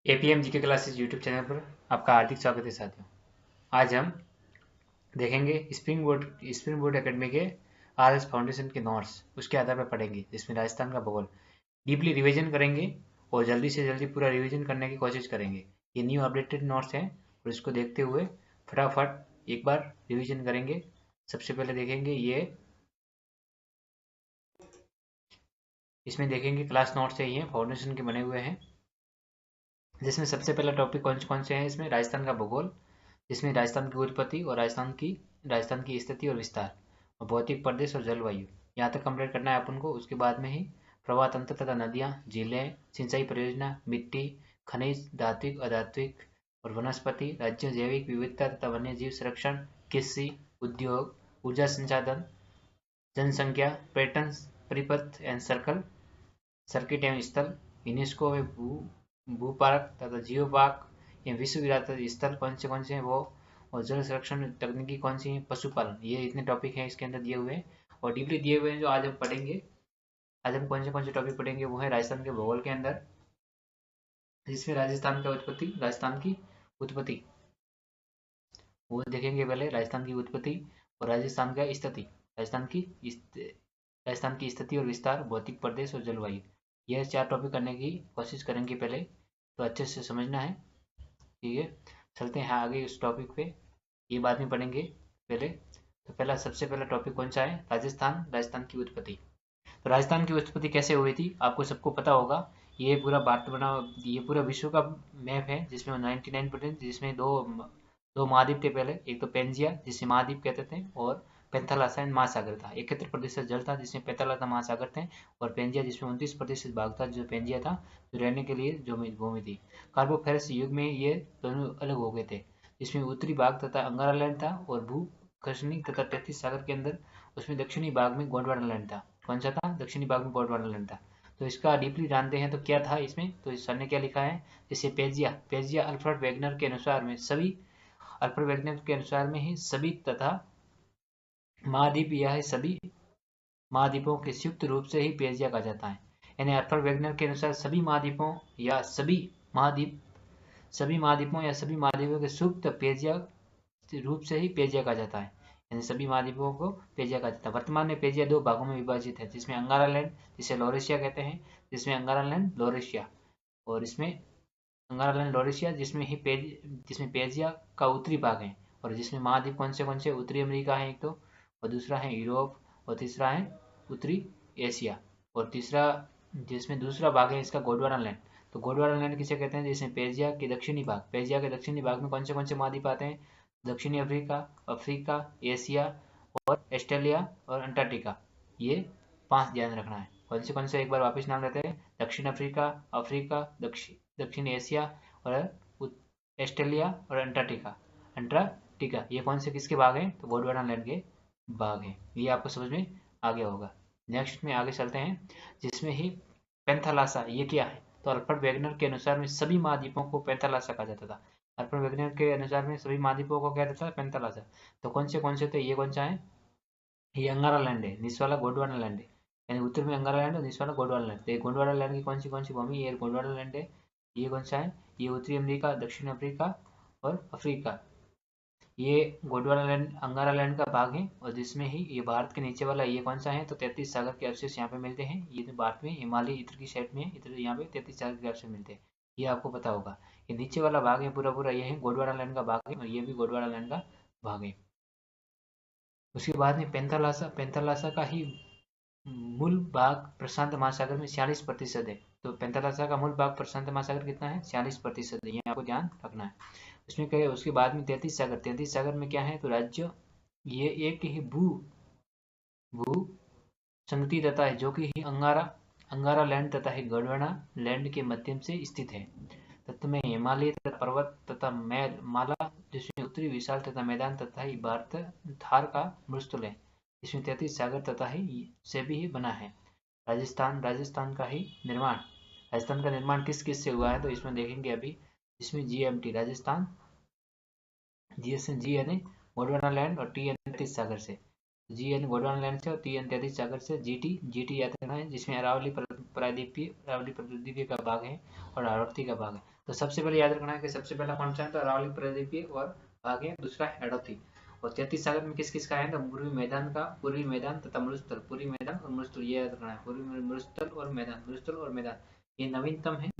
APM GK classes YouTube channel पर आपका हार्दिक स्वागत है साथियों। आज हम देखेंगे स्प्रिंग बोर्ड एकेडमी के आरएस फाउंडेशन के नोट्स उसके आधार पर पढ़ेंगे, जिसमें राजस्थान का भूगोल डीपली रिवीजन करेंगे और जल्दी से जल्दी पूरा रिवीजन करने की कोशिश करेंगे। ये न्यू अपडेटेड नोट्स हैं और इसको देखते हुए फटाफट एक बार रिवीजन करेंगे। सबसे पहले देखेंगे इसमें देखेंगे क्लास नोट्स है, ये फाउंडेशन के बने हुए हैं, जिसमें सबसे पहला टॉपिक कौन कौन से हैं। इसमें राजस्थान का भूगोल, जिसमें राजस्थान की उत्पत्ति और राजस्थान की स्थिति और विस्तार और भौतिक प्रदेश और जलवायु, यहाँ तक कंप्लीट करना है अपन को। उसके बाद में ही प्रवाह तंत्र तथा नदियाँ, झीलें, सिंचाई परियोजना, मिट्टी, खनिज, धात्विक, अधात्विक और वनस्पति, राज्य, जैविक विविधता तथा वन्य जीव संरक्षण, कृषि, उद्योग, ऊर्जा संसाधन, जनसंख्या, पैटर्न, परिपथ एंड सर्किट एवं स्थल, यूनेस्को व भूपार्क तथा जियो पार्क, ये विश्व विरासत स्थल कौन से हैं वो, और जल संरक्षण तकनीकी कौन सी है, पशुपालन, ये इतने टॉपिक हैं इसके अंदर दिए हुए हैं और डीपली दिए हुए हैं जो आज हम पढ़ेंगे। आज हम कौन से टॉपिक पढ़ेंगे वो है राजस्थान के भूगोल के अंदर, जिसमें राजस्थान की उत्पत्ति वो देखेंगे। पहले राजस्थान की उत्पत्ति और राजस्थान की स्थिति और विस्तार, भौतिक प्रदेश और जलवायु, यह 4 टॉपिक करने की कोशिश करेंगे पहले, तो अच्छे से समझना है। ठीक है, चलते हैं आगे उस टॉपिक पे, ये बाद में पढ़ेंगे पहले। तो सबसे पहला टॉपिक कौन सा है, राजस्थान की उत्पत्ति। तो राजस्थान की उत्पत्ति कैसे हुई थी आपको सबको पता होगा। ये पूरा विश्व का मैप है, जिसमें 99%, जिसमें दो महाद्वीप थे पहले, एक तो पेंजिया जिसे महाद्वीप कहते थे, और पेंथालासाइन महासागर था। 71% जल था जिसमें पेंथालासा महासागर थे, और पेंजिया जिसमें 29% भाग था, जो पेंजिया था, जो रहने के लिए जो भूमि थी। कार्बोफेरस युग में ये दोनों अलग हो गए थे, जिसमें उत्तरी भाग तथा अंगारा लैंड था, और भू खर्षणी तथा 33 सागर के अंदर उसमें दक्षिणी भाग में गोंडवाना लैंड था। कौन सा था, दक्षिणी भाग में गोंडवाना लैंड था। तो इसका डीपली जानते हैं तो क्या था इसमें, तो इस सर ने क्या लिखा है, जैसे पेजिया अल्फ्रेड वेगनर के अनुसार में सभी तथा महाद्वीप, यह सभी महाद्वीपों के संयुक्त रूप से ही पेजिया कहा जाता है। यानी अल्फ्रेड वेगनर के अनुसार सभी महाद्वीपों या सभी महाद्वीपों के संयुक्त पेजिया रूप से ही पेजिया कहा जाता है। यानी सभी महाद्वीपों को पेजिया कहा जाता है। वर्तमान में पेजिया 2 भागों में विभाजित है, जिसमें अंगारा लैंड, जिसे लोरेशिया कहते हैं, और इसमें अंगारा लैंड लोरेशिया, जिसमें पेजिया का उत्तरी भाग है, और जिसमें महाद्वीप कौन से उत्तरी अमेरिका है एक तो, और दूसरा है यूरोप, और तीसरा है उत्तरी एशिया, और तीसरा जिसमें दूसरा भाग है इसका गोंडवाना लैंड। तो गोंडवाना लैंड किसे कहते हैं, जिसमें पेजिया के दक्षिणी भाग में कौन से महाद्वीप आते हैं, दक्षिणी अफ्रीका, एशिया और ऑस्ट्रेलिया और अंटार्कटिका। ये 5 ध्यान रखना है। कौन से एक बार वापस नाम लेते हैं, दक्षिण अफ्रीका, दक्षिण एशिया और ऑस्ट्रेलिया और अंटार्कटिका ये कौन से किसके भाग हैं, तो गोंडवाना लैंड के भाग हैं। ये आपको समझ में आ गया होगा। नेक्स्ट में आगे चलते हैं, जिसमें ही पेंथालासा ये क्या है, तो अल्फ्रेड वेगनर के अनुसार में सभी महाद्वीपों को पेंथालासा कहा जाता था। अल्फ्रेड वेगनर के अनुसार में सभी महाद्वीपों को क्या रहता है, पेंथालासा। तो कौन से थे, ये कौन सा है, ये अंगारा लैंड है, निस वाला गोंडवाना लैंड है। यानी उत्तर में अंगारा लैंड और निस वाला गोंडवाना लैंड। तो गोंडवाना लैंड की कौन सी भूमि, ये गोंडवाना लैंड है। ये कौन सा है, ये उत्तरी अमेरिका, दक्षिण अफ्रीका और अफ्रीका। ये गोंडवाना लैंड अंगारा लैंड का भाग है, और जिसमें ही ये भारत के नीचे वाला ये कौन सा है, तो 33 सागर के अवशेष यहाँ पे मिलते हैं। ये तो भारत में हिमालय इधर की साइड में, इधर यहाँ पे 33 सागर के अवशेष मिलते हैं, ये आपको पता होगा। ये नीचे वाला भाग है पूरा ये है गोंडवाना लैंड का भाग है, और ये भी गोंडवाना लैंड का भाग है। उसके बाद में पेंथालासा का ही मूल भाग प्रशांत महासागर में 46% है। तो पेंथालासा का मूल भाग प्रशांत महासागर कितना है, 46% है, ये आपको ध्यान रखना है। उसमें क्या है, उसके बाद में 33 सागर में क्या है, तो राज्य, ये एक ही भू संगति तथा है, जो कि अंगारा लैंड तथा है गोंडवाना लैंड के मध्यम से स्थित है। तत्व में हिमालय तथा पर्वत तथा माला, जिसमें उत्तरी विशाल तथा मैदान तथा ही भारत थार का मृस्थल है, इसमें 33 सागर तथा ही से भी बना है। राजस्थान का निर्माण किस से हुआ है, तो इसमें देखेंगे अभी। इसमें जीएमटी राजस्थान, जी यानी गोंडवाना लैंड, और टी यानी 33 सागर से। GN गोंडवाना लैंड से और TN तैतीस सागर से। GT याद रखना है, जिसमें अरावली प्रायद्वीपीय का भाग है और हाड़ौती का भाग है। तो सबसे पहले याद रखना है कि सबसे पहला कौन सा है, तो अरावली प्रायद्वीपीय और भाग है, दूसरा है हाड़ौती। और 33 सागर में किस किस का है, तो पूर्वी मैदान तथा मरुस्थल, पूर्वी मैदान और मरुस्थल, ये याद रखना है, पूर्वी मरुस्थल और मैदान, ये नवीनतम है,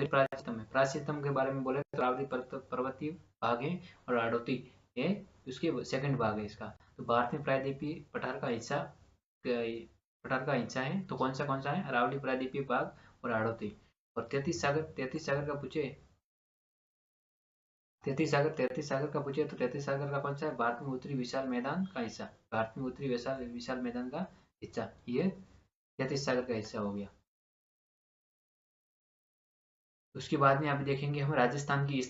प्राचीनतम है। प्राचीनतम के बारे में बोले तो अरावली पर्वतीय भाग है और हाड़ौती ये उसके सेकंड भाग है इसका। तो भारत में प्रायद्वीपीय पठार का हिस्सा है, तो कौन सा है, अरावली प्रायद्वीपीय भाग और हाड़ौती। और 33 सागर का पूछे, 33 सागर का पूछे तो 33 सागर का कौन सा है, भारत में उत्तरी विशाल मैदान का हिस्सा, भारत में उत्तरी विशाल मैदान का हिस्सा, ये 33 सागर का हिस्सा हो गया। उसके बाद में अभी देखेंगे हम राजस्थान की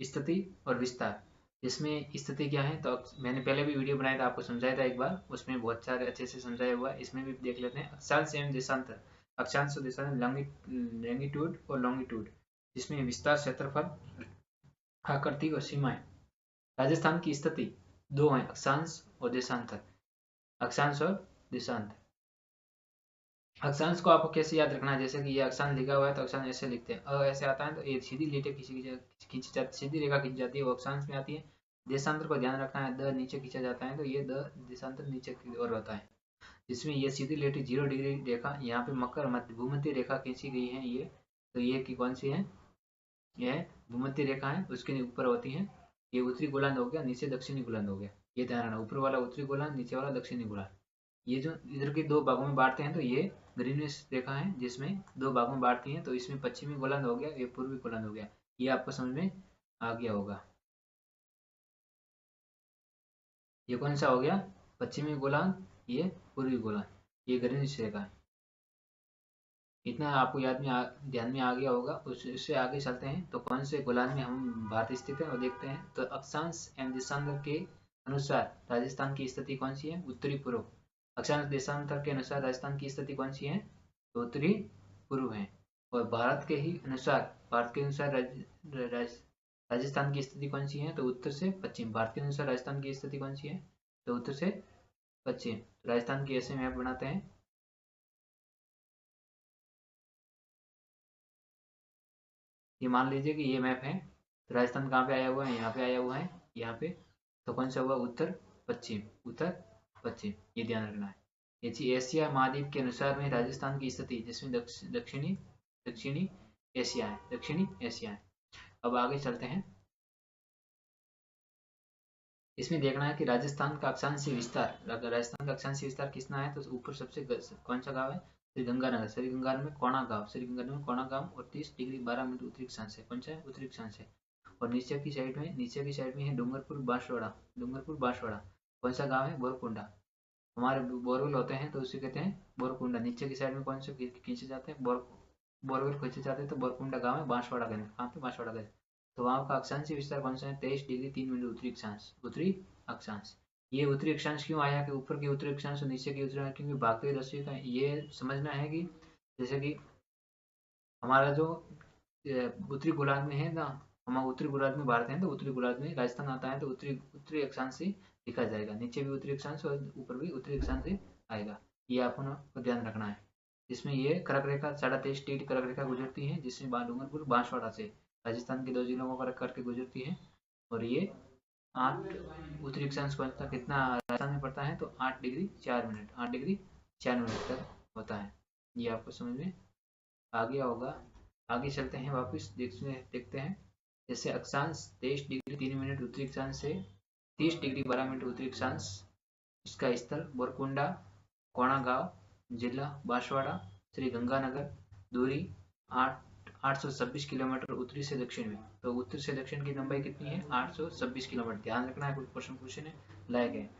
स्थिति और विस्तार। इसमें स्थिति क्या है, तो मैंने पहले भी वीडियो बनाया था, आपको समझाया था एक बार, उसमें बहुत सारे अच्छे से समझाया हुआ है, इसमें भी देख लेते हैं। अक्षांश एवं देशांतर, अक्षांश और देशांतर, लैंगिट्यूड और लॉन्गिट्यूड, जिसमें विस्तार, क्षेत्रफल, आकृति और सीमाएं। राजस्थान की स्थिति दो है, अक्षांश और देशांतर। अक्षांश और देशांतर, अक्षांश को आपको कैसे याद रखना है, जैसे कि ये अक्षांश लिखा हुआ है तो अक्षांश ऐसे लिखते हैं, ऐसे आता है तो ये सीधी लिटे खींची जाती, सीधी रेखा खींची जाती है, वो अक्षांश में आती है। देशांतर को ध्यान रखना है, द नीचे खींचा जाता है तो ये द देशांतर नीचे की ओर होता है, जिसमें ये सीधी लिटी 0 डिग्री रेखा, यहाँ पे मकर भूमध्य रेखा खींची गई है ये, तो ये की कौन सी है, यह भूमध्य रेखा है, उसके ऊपर होती है। ये उत्तरी गोलार्ध हो गया, नीचे दक्षिणी गोलार्ध हो गया, ये ध्यान रखना, ऊपर वाला उत्तरी गोलार्ध, नीचे वाला दक्षिणी गोलार्ध। ये जो इधर के दो भागों में बांटते हैं, तो ये ग्रीनिश रेखा है जिसमें दो भागों में बांटती हैं, तो इसमें पश्चिमी गोलार्ध हो गया, ये पूर्वी गोलार्ध हो गया, ये आपको समझ में आ गया होगा। ये कौन सा हो गया, पश्चिमी गोलार्ध, ये पूर्वी गोलार्ध, ये ग्रीनिश रेखा है। इतना आपको ध्यान में आ गया होगा। उससे आगे चलते हैं, तो कौन से गोलार्ध में हम भारत स्थित है वो देखते हैं। तो अक्षांश एवं देशांतर के अनुसार राजस्थान की स्थिति कौन सी है, उत्तरी पूर्व। अक्षांश देशांतर के अनुसार राजस्थान की स्थिति कौन सी है, तो उत्तरी पूर्व है। और भारत के अनुसार राजस्थान की स्थिति कौन सी है, तो उत्तर से पश्चिम। भारत के अनुसार राजस्थान की स्थिति कौन सी है, तो उत्तर से पश्चिम। राजस्थान की ऐसे मैप बनाते हैं, ये मान लीजिए कि ये मैप है, तो राजस्थान कहाँ पे आया हुआ है, यहाँ पे आया हुआ है, यहाँ पे, तो कौन सा हुआ, उत्तर पश्चिम, ये ध्यान रखना है। ये एशिया महाद्वीप के अनुसार में राजस्थान की स्थिति, जिसमें दक्षिणी एशिया है। अब आगे चलते हैं, इसमें देखना है कि राजस्थान का अक्षांशीय विस्तार, राजस्थान का अक्षांशीय विस्तार कितना है, तो ऊपर सबसे कौन सा गाँव है, श्रीगंगानगर में कोणा गाँव और 30 डिग्री 12 मिनट उत्तरी अक्षांश है, कौन सा है, उत्तरी अक्षांश है। और नीचे की साइड में है डूंगरपुर बांसवाड़ा, कौन सा गाँव है, बोरकुंडा। हमारे बोरवेल होते हैं तो उसे कहते हैं बोरकुंडा। नीचे की साइड में कौन से खींचे जाते हैं, बोरवेल खींचे जाते हैं, तो बोरकुंडा गाँव है, बांसवाड़ा गंज, कहाँ पे, बांसवाड़ा गंज। तो वहाँ का अक्षांशीय विस्तार कौन सा है, 23 डिग्री 3 मिनट उत्तरी अक्षांश। ये उत्तरी अक्षांश क्यों आया, कि ऊपर के उत्तरी अक्षांश और नीचे के उत्तरी, क्योंकि भागते हुए रस्सी का ये समझना है कि जैसे कि हमारा जो उत्तरी गोलार्ध में है ना, हम उत्तरी गोलार्ध में भारत है, तो उत्तरी गोलार्ध में राजस्थान आता है, तो उत्तरी अक्षांश से लिखा जाएगा, नीचे भी उत्तरी अक्षांश और ऊपर भी उत्तरी अक्षांश से आएगा, ये आपको ध्यान रखना है। जिसमें ये कर्क रेखा 23.5 डिग्री कर्क रेखा गुजरती है, जिसमें डूंगरपुर बांसवाड़ा से राजस्थान के 2 जिलों को कर्क करके गुजरती है। और ये 8 उत्तरी अक्षांश पहुंचता कितना राजस्थान में पड़ता है, तो 8 डिग्री 4 मिनट तक होता है, ये आपको समझ में आ गया होगा। आगे चलते हैं, वापस देखते हैं, जैसे अक्षांश 23 डिग्री 3 मिनट उत्तरी अक्षांश से 30 डिग्री 12 मिनट उत्तरी अक्षांश, इसका स्थल बोरकुंडा, कोणागांव, जिला बांसवाड़ा, श्रीगंगानगर, दूरी 826 किलोमीटर उत्तरी से दक्षिण में। तो उत्तर से दक्षिण की लंबाई कितनी है, 826 किलोमीटर। ध्यान रखना है, कुछ क्वेश्चन पूछे लायक है।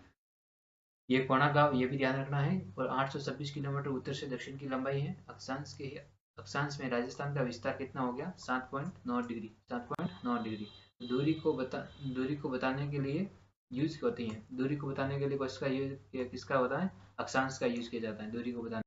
ये कोणागांव, ये भी ध्यान रखना है। और 826 किलोमीटर उत्तर से दक्षिण की लंबाई है। अक्षांश में राजस्थान का विस्तार कितना हो गया, 7.9 डिग्री। दूरी को बताने के लिए यूज होती है, दूरी को बताने के लिए किसका होता है, अक्षांश का यूज किया जाता है दूरी को बताने